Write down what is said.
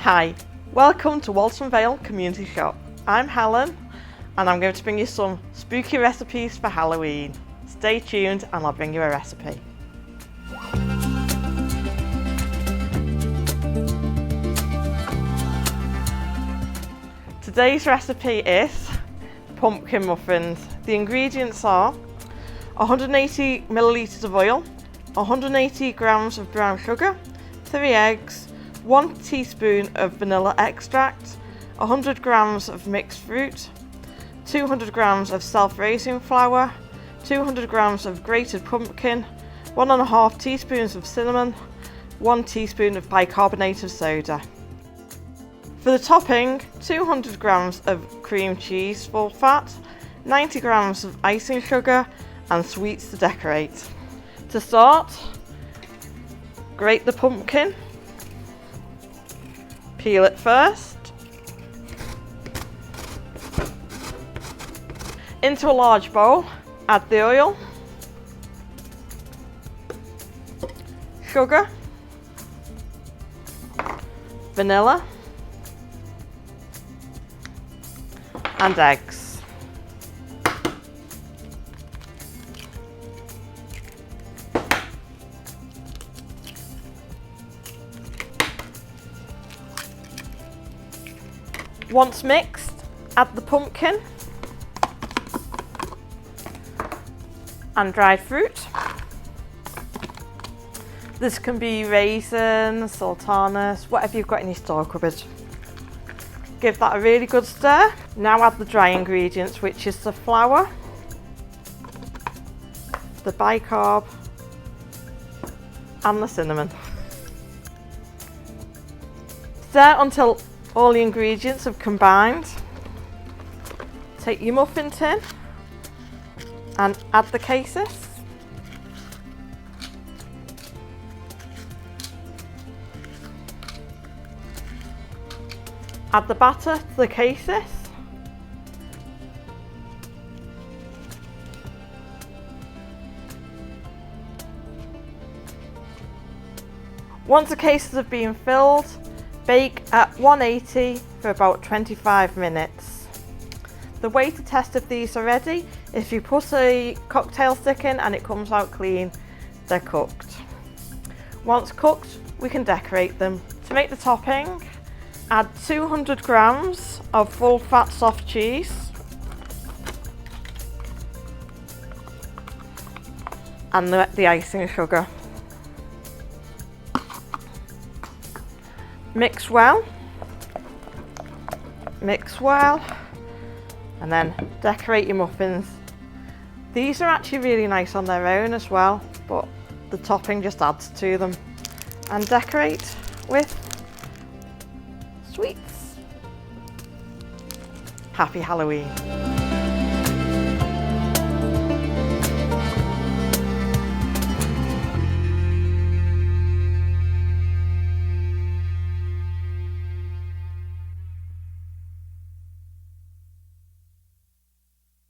Hi, welcome to Walton Vale Community Shop. I'm Helen and I'm going to bring you some spooky recipes for Halloween. Stay tuned and I'll bring you a recipe. Today's recipe is pumpkin muffins. The ingredients are 180 millilitres of oil, 180 grams of brown sugar, 3 eggs, 1 teaspoon of vanilla extract, 100 grams of mixed fruit, 200 grams of self-raising flour, 200 grams of grated pumpkin, 1.5 teaspoons of cinnamon, 1 teaspoon of bicarbonate of soda. For the topping, 200 grams of cream cheese full fat, 90 grams of icing sugar and sweets to decorate. To start, grate the pumpkin. Peel it first. Into a large bowl, add the oil, sugar, vanilla, and eggs. Once mixed, add the pumpkin and dried fruit. This can be raisins, sultanas, whatever you've got in your store cupboard. Give that a really good stir. Now add the dry ingredients, which is the flour, the bicarb and the cinnamon. Stir until all the ingredients have combined. Take your muffin tin and add the cases. Add the batter to the cases. Once the cases have been filled, bake at 180 for about 25 minutes. The way to test if these are ready, if you put a cocktail stick in and it comes out clean, they're cooked. Once cooked, we can decorate them. To make the topping, add 200 grams of full fat soft cheese and the icing sugar. Mix well, and then decorate your muffins. These are actually really nice on their own as well, but the topping just adds to them. And decorate with sweets. Happy Halloween.